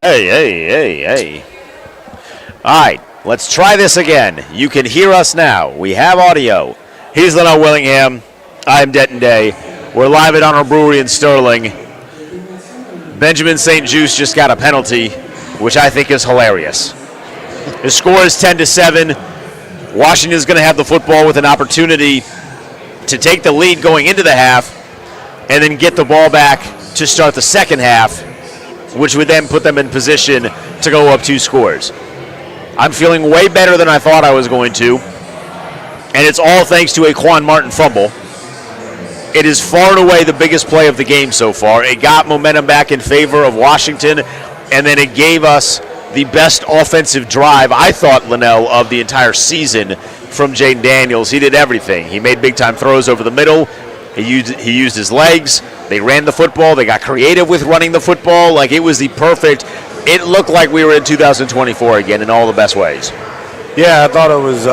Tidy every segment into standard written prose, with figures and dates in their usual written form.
Hey. All right, let's try this again. You can hear us now. We have audio. He's Leno Willingham. I'm Denton Day. We're live at Honor Brewery in Sterling. Benjamin St. Juste just got a penalty, which I think is hilarious. His score is 10-7. Washington's going to have the football with an opportunity to take the lead going into the half and then get the ball back to start the second half, which would then put them in position to go up 2 scores. I'm feeling way better than I thought I was going to, and it's all thanks to a Quan Martin fumble. It is far and away the biggest play of the game so far. It got momentum back in favor of Washington, and then it gave us the best offensive drive, I thought, Linnell, of the entire season from Jaden Daniels. He did everything. He made big-time throws over the middle. He used his legs. They ran the football. They got creative with running the football. Like, it was the perfect. It looked like we were in 2024 again in all the best ways. Yeah, I thought it was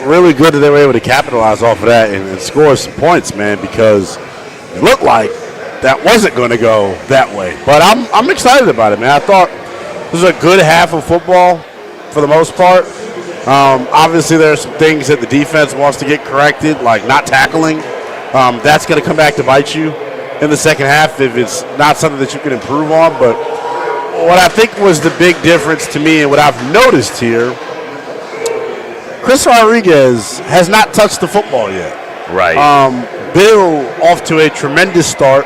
really good that they were able to capitalize off of that and score some points, man, because it looked like that wasn't going to go that way. But I'm excited about it, man. I thought this was a good half of football for the most part. Obviously, there are some things that the defense wants to get corrected, like not tackling. That's going to come back to bite you in the second half if it's not something that you can improve on. But what I think was the big difference to me and what I've noticed here, Chris Rodriguez has not touched the football yet. Right. Bill off to a tremendous start.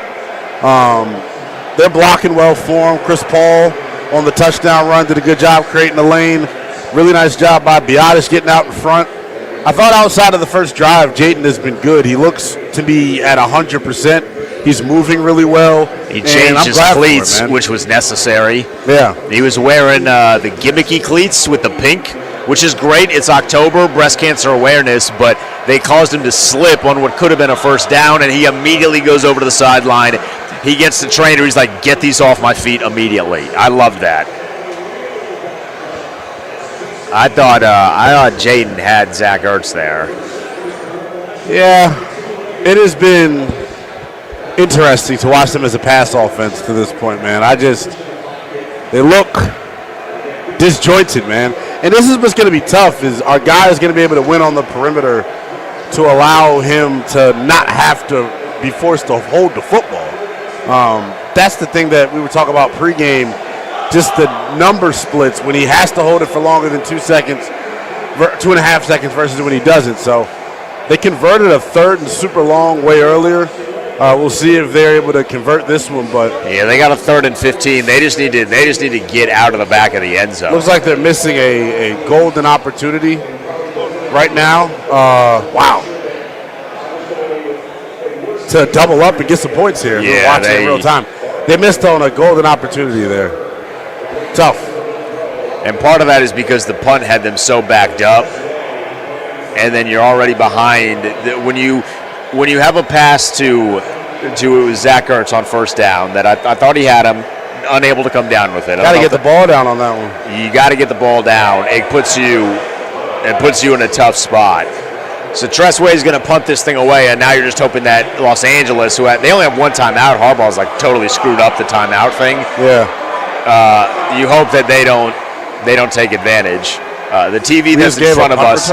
They're blocking well for him. Chris Paul on the touchdown run did a good job creating the lane. Really nice job by Biotis getting out in front. I thought outside of the first drive, Jaden has been good. He looks to be at 100%. He's moving really well. He changed his cleats, which was necessary. Yeah. He was wearing the gimmicky cleats with the pink, which is great. It's October, breast cancer awareness, but they caused him to slip on what could have been a first down, and he immediately goes over to the sideline. He gets the trainer. He's like, get these off my feet immediately. I loved that. I thought Jaden had Zach Ertz there. Yeah, it has been interesting to watch them as a pass offense to this point, man. They look disjointed, man. And this is what's going to be tough is our guy is going to be able to win on the perimeter to allow him to not have to be forced to hold the football. That's the thing that we were talking about pregame, just the number splits when he has to hold it for longer than 2 seconds, 2.5 seconds versus when he doesn't. So they converted a third and super long way earlier. We'll see if they're able to convert this one, but yeah, they got a 3rd and 15. They just need to get out of the back of the end zone. Looks like they're missing a golden opportunity right now. Wow. To double up and get some points here. Yeah, watching it in real time. They missed on a golden opportunity there. Tough. And part of that is because the punt had them so backed up, and then you're already behind. When you have a pass to Zach Ertz on first down that I thought he had him, unable to come down with it. Got to get the ball down on that one. You got to get the ball down. It puts you in a tough spot. So Tressway is going to punt this thing away, and now you're just hoping that Los Angeles, they only have one timeout. Harbaugh's like totally screwed up the timeout thing. Yeah. You hope that they don't take advantage. The TV that's in front of us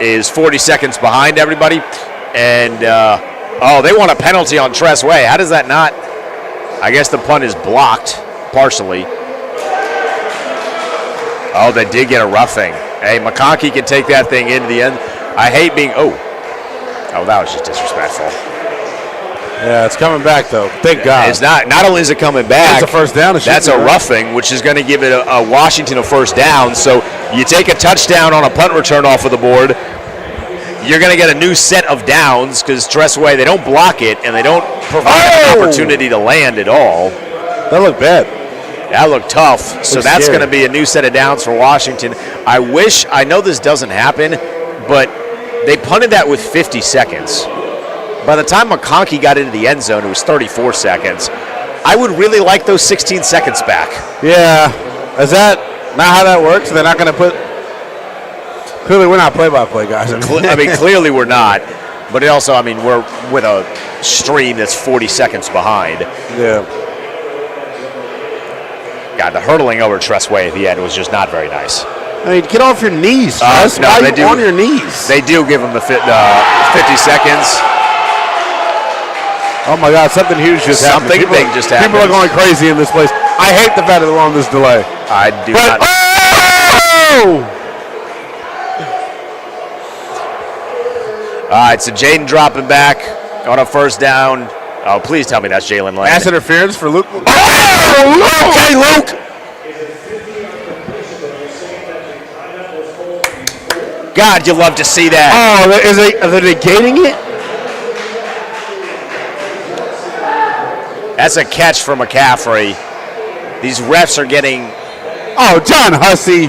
is 40 seconds behind everybody, and they want a penalty on Tressway. How does that not? I guess the punt is blocked partially. Oh, they did get a roughing. Hey, McConkey can take that thing into the end. I hate being that was just disrespectful. Yeah, it's coming back though. Thank God. It's not only is it coming back, it's a first down. That's a roughing, which is going to give it a Washington a first down. So you take a touchdown on a punt return off of the board, you're going to get a new set of downs because Tressway, they don't block it and they don't provide an opportunity to land at all. That looked bad. That looked tough. So that's going to be a new set of downs for Washington. I know this doesn't happen, but they punted that with 50 seconds. By the time McConkey got into the end zone, it was 34 seconds. I would really like those 16 seconds back. Yeah. Is that not how that works? They're not going to put – clearly we're not play-by-play guys. Clearly we're not. But it also, we're with a stream that's 40 seconds behind. Yeah. God, the hurdling over Tressway at the end was just not very nice. I mean, get off your knees, Tress. No, Why they are you do, on your knees? They do give him the 50 seconds. Oh, my God, something huge just happened. Something big just happened. People are going crazy in this place. I hate the fact that we're on this delay. I do not. Oh! All right, so Jaden dropping back on a first down. Oh, please tell me that's Jalen Lane. Pass interference for Luke. Oh, okay, Luke. God, you love to see that. Oh, are they negating it? That's a catch for McCaffrey. These refs are getting... Oh, John Hussey.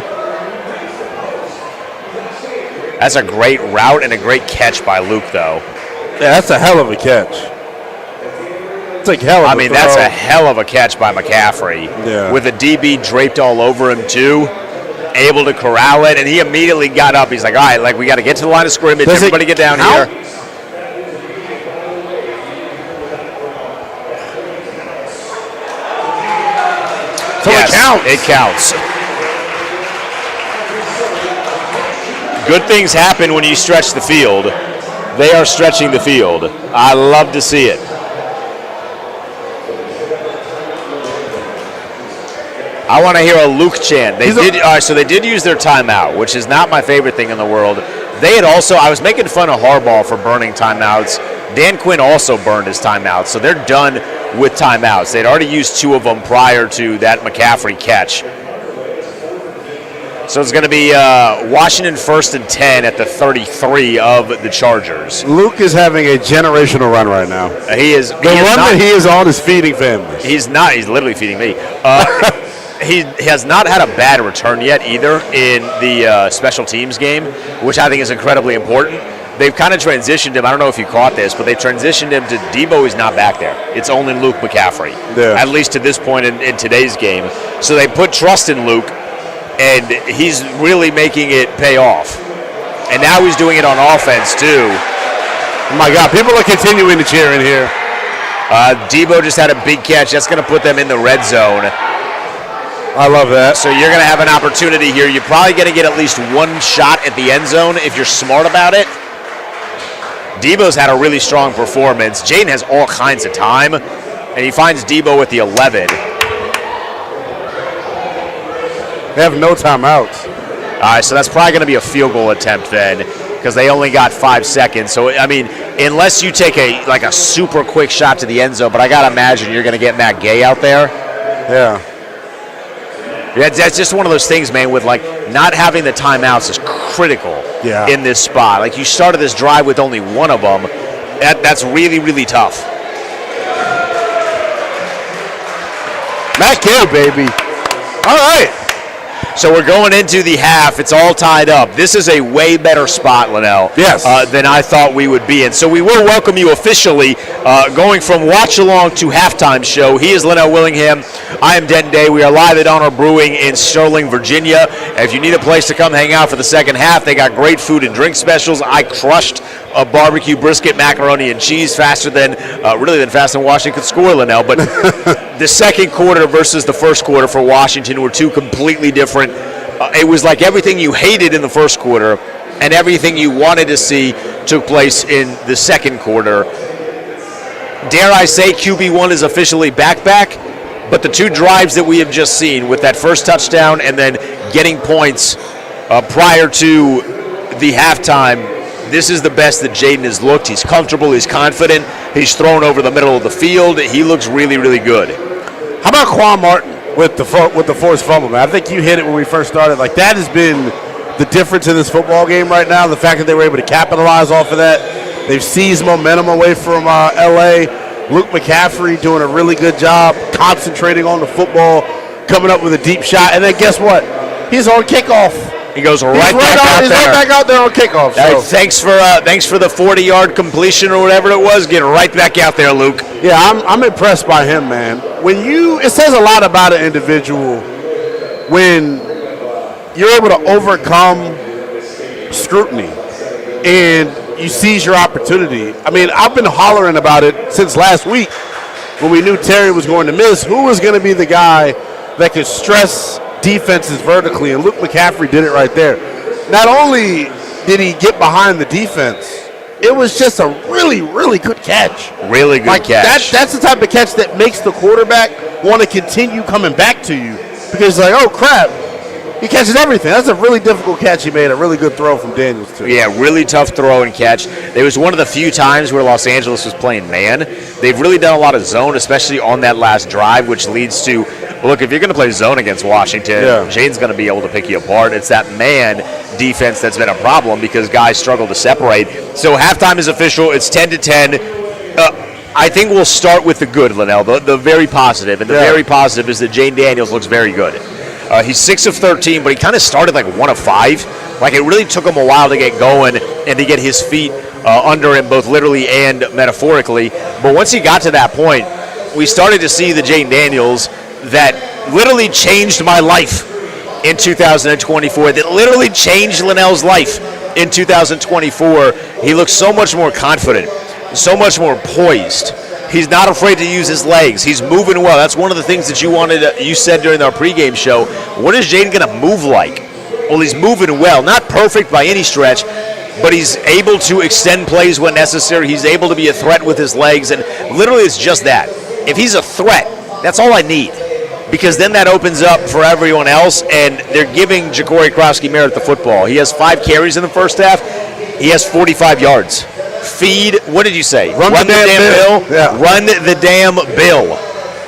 That's a great route and a great catch by Luke, though. Yeah, that's a hell of a catch. It's like hell of a throw. That's a hell of a catch by McCaffrey. Yeah. With a DB draped all over him, too. Able to corral it, and he immediately got up. He's like, all right, like, we got to get to the line of scrimmage. Everybody get down here. So yes, it counts. Good things happen when you stretch the field. They are stretching the field. I love to see it. I want to hear a Luke chant. So they did use their timeout, which is not my favorite thing in the world. They had also, I was making fun of Harbaugh for burning timeouts. Dan Quinn also burned his timeouts, so they're done with timeouts. They'd already used 2 of them prior to that McCaffrey catch. So it's going to be Washington 1st and 10 at the 33 of the Chargers. Luke is having a generational run right now. He is. The run that he is on is feeding families. He's not. He's literally feeding me. He has not had a bad return yet either in the special teams game, which I think is incredibly important. They've kind of transitioned him. I don't know if you caught this, but they transitioned him to Debo is not back there. It's only Luke McCaffrey, at least to this point in today's game. So they put trust in Luke, and he's really making it pay off. And now he's doing it on offense, too. Oh, my God. People are continuing to cheer in here. Debo just had a big catch. That's going to put them in the red zone. I love that. So you're going to have an opportunity here. You're probably going to get at least one shot at the end zone if you're smart about it. Debo's had a really strong performance. Jaden has all kinds of time, and he finds Debo at the 11. They have no timeouts. All right, so that's probably going to be a field goal attempt then, because they only got 5 seconds. So, I mean, unless you take a super quick shot to the end zone, but I got to imagine you're going to get Matt Gay out there. Yeah. Yeah, that's just one of those things, man, with, like, not having the timeouts is critical in this spot. Like, you started this drive with only one of them. That's really, really tough. Matt Gay, baby. All right. So we're going into the half. It's all tied up. This is a way better spot, Linnell, than I thought we would be in. So we will welcome you officially, going from watch along to halftime show. He is Linnell Willingham. I am Denton Day. We are live at Honor Brewing in Sterling, Virginia. If you need a place to come hang out for the second half, they got great food and drink specials. I crushed a barbecue brisket, macaroni, and cheese faster than Washington could score, Linnell. But the second quarter versus the first quarter for Washington were two completely different. It was like everything you hated in the first quarter and everything you wanted to see took place in the second quarter. Dare I say QB1 is officially back, but the two drives that we have just seen with that first touchdown and then getting points prior to the halftime, this is the best that Jaden has looked. He's comfortable. He's confident. He's thrown over the middle of the field. He looks really, really good. How about Quan Martin with the forced fumble, man? I think you hit it when we first started. Like, that has been the difference in this football game right now, the fact that they were able to capitalize off of that. They've seized momentum away from L.A. Luke McCaffrey doing a really good job concentrating on the football, coming up with a deep shot. And then guess what? He's on kickoff. He goes right back out there on kickoff. So. Thanks for the 40-yard completion or whatever it was. Get right back out there, Luke. Yeah, I'm impressed by him, man. It says a lot about an individual when you're able to overcome scrutiny and you seize your opportunity. I mean, I've been hollering about it since last week when we knew Terry was going to miss. Who was going to be the guy that could stress defenses vertically, and Luke McCaffrey did it right there. Not only did he get behind the defense, it was just a really, really good catch. Really good catch. That's the type of catch that makes the quarterback want to continue coming back to you because, like, oh, crap, he catches everything. That's a really difficult catch he made, a really good throw from Daniels, too. Yeah, really tough throw and catch. It was one of the few times where Los Angeles was playing man. They've really done a lot of zone, especially on that last drive, which leads to, well, look, if you're going to play zone against Washington, Jaden's going to be able to pick you apart. It's that man defense that's been a problem because guys struggle to separate. So halftime is official. It's 10-10. I think we'll start with the good, Linnell, the very positive. And the very positive is that Jaden Daniels looks very good. He's 6 of 13, but he kind of started like 1 of 5. Like, it really took him a while to get going and to get his feet under him, both literally and metaphorically. But once he got to that point, we started to see the Jaden Daniels that literally changed my life in 2024, that literally changed Linnell's life in 2024. He looks so much more confident, so much more poised. He's not afraid to use his legs. He's moving well. That's one of the things that you said during our pregame show. What is Jaden going to move like? Well, he's moving well. Not perfect by any stretch, but he's able to extend plays when necessary. He's able to be a threat with his legs, and literally it's just that. If he's a threat, that's all I need, because then that opens up for everyone else, and they're giving Ja'Cory Krosky-Merritt the football. He has 5 carries in the first half. He has 45 yards. Feed, what did you say? Run the damn bill. Yeah. Run the damn bill.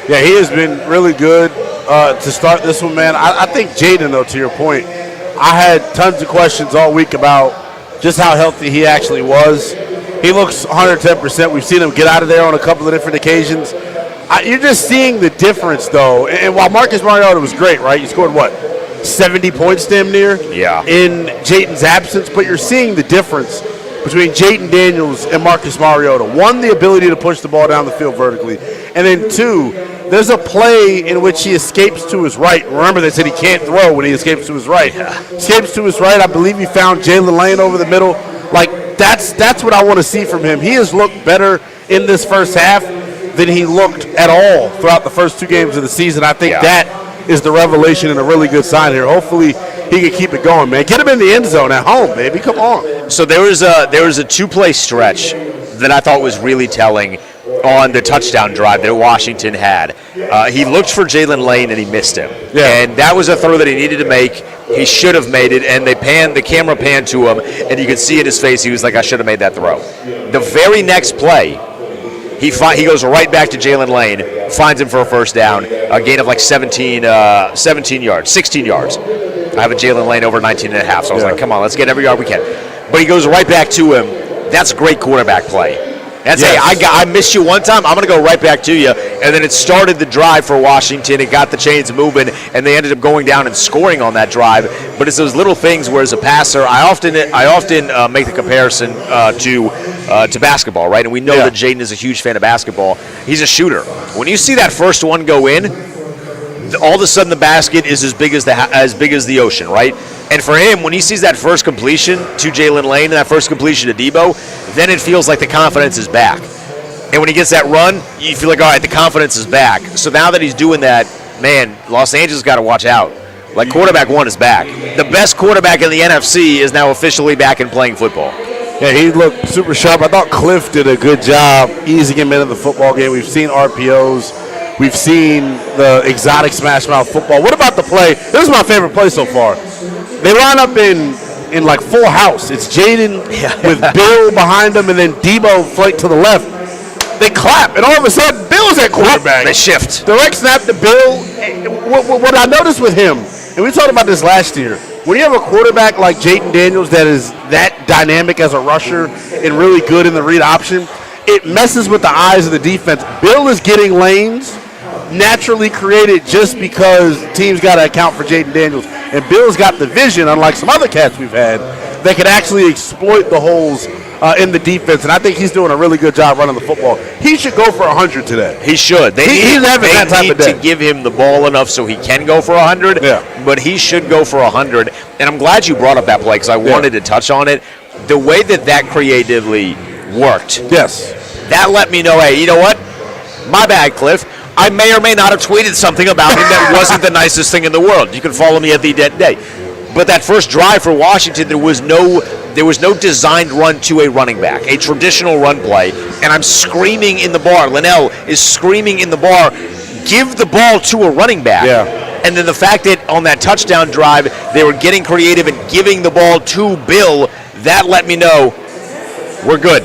Yeah, he has been really good to start this one, man. I think Jaden, though, to your point, I had tons of questions all week about just how healthy he actually was. He looks 110%. We've seen him get out of there on a couple of different occasions. You're just seeing the difference, though. And while Marcus Mariota was great, right? You scored, 70 points damn near? Yeah. In Jaden's absence. But you're seeing the difference between Jaden Daniels and Marcus Mariota. One, the ability to push the ball down the field vertically. And then 2, there's a play in which he escapes to his right. Remember, they said he can't throw when he escapes to his right. Yeah. Escapes to his right. I believe he found Jalen Lane over the middle. That's what I want to see from him. He has looked better in this first half than he looked at all throughout the first 2 games of the season. I think that is the revelation and a really good sign here. Hopefully he can keep it going, man. Get him in the end zone at home, baby. Come on. So there was a 2-play stretch that I thought was really telling on the touchdown drive that Washington had. He looked for Jalen Lane and he missed him. Yeah. And that was a throw that he needed to make. He should have made it, and the camera panned to him, and you could see in his face he was like, I should have made that throw. The very next play, he goes right back to Jalen Lane, finds him for a first down, a gain of 16 yards. I have a Jalen Lane over 19 and a half, so I was like, come on, let's get every yard we can. But he goes right back to him. That's great quarterback play. That's, hey, I missed you one time, I'm going to go right back to you. And then it started the drive for Washington. It got the chains moving, and they ended up going down and scoring on that drive. But it's those little things where, as a passer, I often make the comparison to basketball, right? And we know that Jaden is a huge fan of basketball. He's a shooter. When you see that first one go in, all of a sudden the basket is as big as the ocean, right? And for him, when he sees that first completion to Jalen Lane and that first completion to Debo, then it feels like the confidence is back. And when he gets that run, you feel like, all right, the confidence is back. So now that he's doing that, man, Los Angeles got to watch out. Like, quarterback 1 is back. The best quarterback in the NFC is now officially back and playing football. Yeah, he looked super sharp. I thought Cliff did a good job easing him into the football game. We've seen RPOs. We've seen the exotic smash mouth football. What about the play? This is my favorite play so far. They line up in full house. It's Jaden with Bill behind him, and then Debo flank to the left. They clap, and all of a sudden, Bill's at quarterback. They shift. Direct snap to Bill. What I noticed with him, and we talked about this last year, when you have a quarterback like Jaden Daniels that is that dynamic as a rusher and really good in the read option, it messes with the eyes of the defense. Bill is getting lanes naturally created just because teams got to account for Jaden Daniels. And Bill's got the vision, unlike some other cats we've had, that could actually exploit the holes in the defense. And I think he's doing a really good job running the football. He should go for 100 today. He should. They need to give him the ball enough so he can go for 100, but he should go for 100. And I'm glad you brought up that play because I wanted to touch on it. The way that creatively worked. Yes. That let me know, hey, you know what? My bad, Cliff. I may or may not have tweeted something about him that wasn't the nicest thing in the world. You can follow me at the Dead Day. But that first drive for Washington, there was no designed run to a running back, a traditional run play, and I'm screaming in the bar. Linnell is screaming in the bar, give the ball to a running back. Yeah. And then the fact that on that touchdown drive, they were getting creative and giving the ball to Bill, that let me know we're good.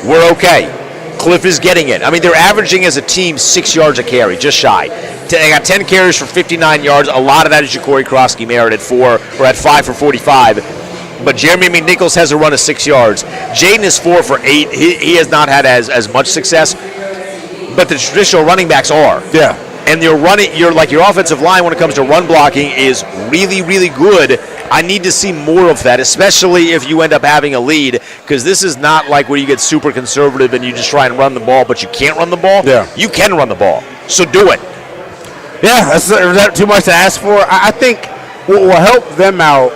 We're okay. Cliff is getting it. I mean, they're averaging as a team 6 yards a carry, just shy. They got 10 carries for 59 yards. A lot of that is Ja'Cory Krosky-Merritt at 5 for 45. But Jeremy McNichols has a run of 6 yards. Jaden is 4 for 8. He has not had as much success. But the traditional running backs are. Yeah. And your offensive line when it comes to run blocking is really, really good. I need to see more of that, especially if you end up having a lead, because this is not like where you get super conservative and you just try and run the ball, but you can't run the ball. Yeah. You can run the ball, so do it. Yeah, is that too much to ask for? I think what will help them out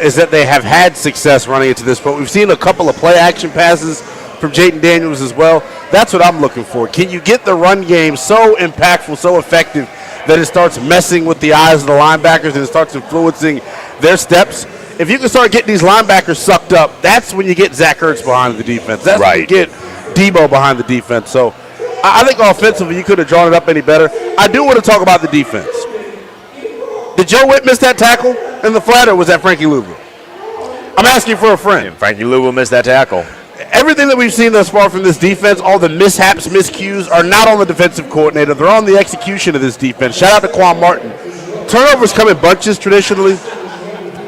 is that they have had success running it to this point. We've seen a couple of play-action passes from Jaden Daniels as well. That's what I'm looking for. Can you get the run game so impactful, so effective, that it starts messing with the eyes of the linebackers and it starts influencing their steps? If you can start getting these linebackers sucked up, that's when you get Zach Ertz behind the defense. That's when you get Debo behind the defense. So I think offensively you could have drawn it up any better. I do want to talk about the defense. Did Joe Witt miss that tackle in the flat, or was that Frankie Louisville? I'm asking for a friend. Frankie Louisville missed that tackle. Everything that we've seen thus far from this defense, all the mishaps, miscues, are not on the defensive coordinator. They're on the execution of this defense. Shout out to Quan Martin. Turnovers come in bunches traditionally.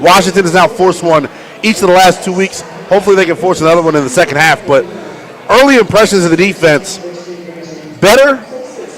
Washington has now forced one each of the last 2 weeks. Hopefully they can force another one in the second half. But early impressions of the defense, better,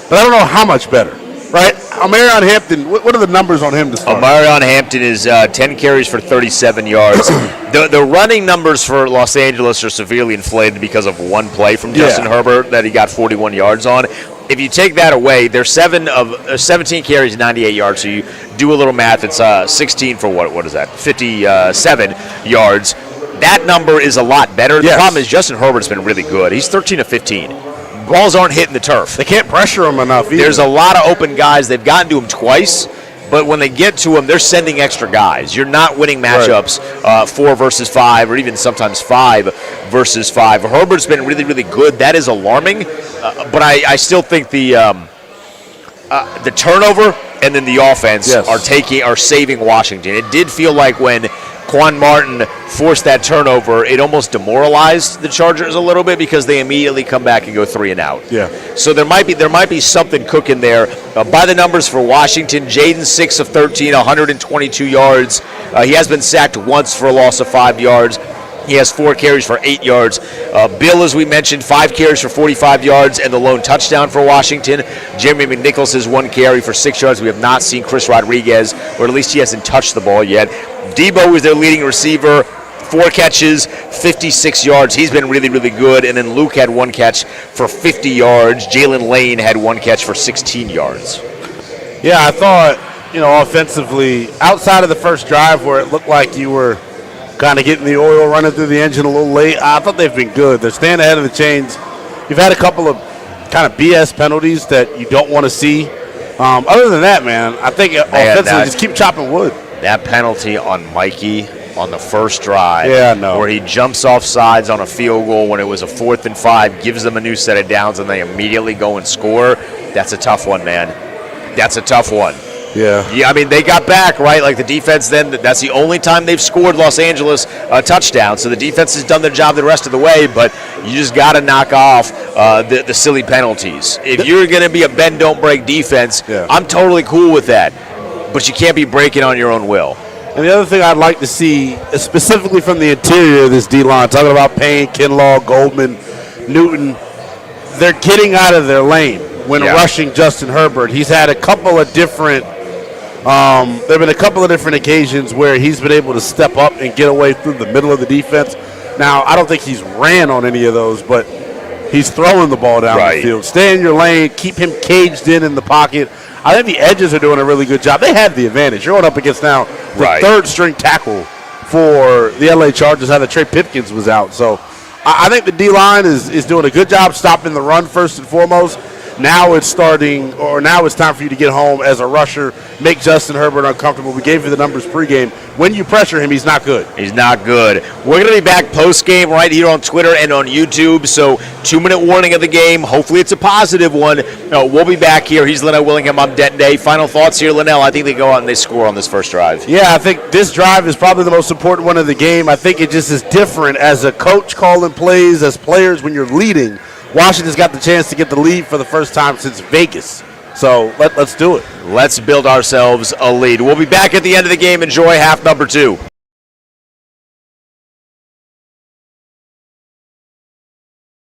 but I don't know how much better. Right? Omarion Hampton, what are the numbers on him to start? Omarion Hampton is 10 carries for 37 yards. The running numbers for Los Angeles are severely inflated because of one play from Justin Herbert that he got 41 yards on. If you take that away, they're 17 carries, 98 yards. So you do a little math. It's 16 for what is that? 57 yards. That number is a lot better. The problem is Justin Herbert's been really good. He's 13 of 15. Balls aren't hitting the turf. They can't pressure him enough either. There's a lot of open guys. They've gotten to him twice, but when they get to him, they're sending extra guys. You're not winning matchups 4 versus 5 or even sometimes 5 versus 5. Herbert's been really, really good. That is alarming, but I still think the turnover and then the offense are saving Washington. It did feel like when Quan Martin forced that turnover, it almost demoralized the Chargers a little bit because they immediately come back and go 3 and out. Yeah. So there might be something cooking there. By the numbers for Washington, Jaden 6 of 13, 122 yards. He has been sacked once for a loss of 5 yards. He has 4 carries for 8 yards. Bill, as we mentioned, 5 carries for 45 yards and the lone touchdown for Washington. Jeremy McNichols has 1 carry for 6 yards. We have not seen Chris Rodriguez, or at least he hasn't touched the ball yet. Debo is their leading receiver, 4 catches, 56 yards. He's been really, really good. And then Luke had 1 catch for 50 yards. Jalen Lane had 1 catch for 16 yards. Yeah, I thought, offensively, outside of the first drive where it looked like you were kind of getting the oil running through the engine a little late, I thought they've been good. They're staying ahead of the chains. You've had a couple of kind of BS penalties that you don't want to see. Other than that, man, I think offensively just keep chopping wood. That penalty on Mikey on the first drive, where he jumps off sides on a field goal when it was a 4th and 5, gives them a new set of downs, and they immediately go and score. That's a tough one, man. That's a tough one. Yeah, I mean, they got back, right? Like the defense then, that's the only time they've scored Los Angeles a touchdown. So the defense has done their job the rest of the way, but you just got to knock off the silly penalties. If you're going to be a bend, don't break defense, I'm totally cool with that. But you can't be breaking on your own will. And the other thing I'd like to see, specifically from the interior of this D-line, talking about Payne, Kinlaw, Goldman, Newton, they're getting out of their lane when rushing Justin Herbert. He's had a couple of different there have been a couple of different occasions where he's been able to step up and get away through the middle of the defense. Now, I don't think he's ran on any of those, but he's throwing the ball down the field. Stay in your lane, keep him caged in the pocket. I think the edges are doing a really good job. They have the advantage. You're going up against now the third-string tackle for the L.A. Chargers, how the Trey Pipkins was out. So I think the D-line is doing a good job stopping the run first and foremost. Now it's starting, or now it's time for you to get home as a rusher, make Justin Herbert uncomfortable. We gave you the numbers pregame. When you pressure him, he's not good. He's not good. We're going to be back post-game right here on Twitter and on YouTube, so 2-minute warning of the game. Hopefully it's a positive one. We'll be back here. He's Linnell Willingham. I'm Denton Day. Final thoughts here, Linnell. I think they go out and they score on this first drive. Yeah, I think this drive is probably the most important one of the game. I think it just is different as a coach calling plays, as players when you're leading. Washington's got the chance to get the lead for the first time since Vegas. So let's do it. Let's build ourselves a lead. We'll be back at the end of the game. Enjoy half number 2.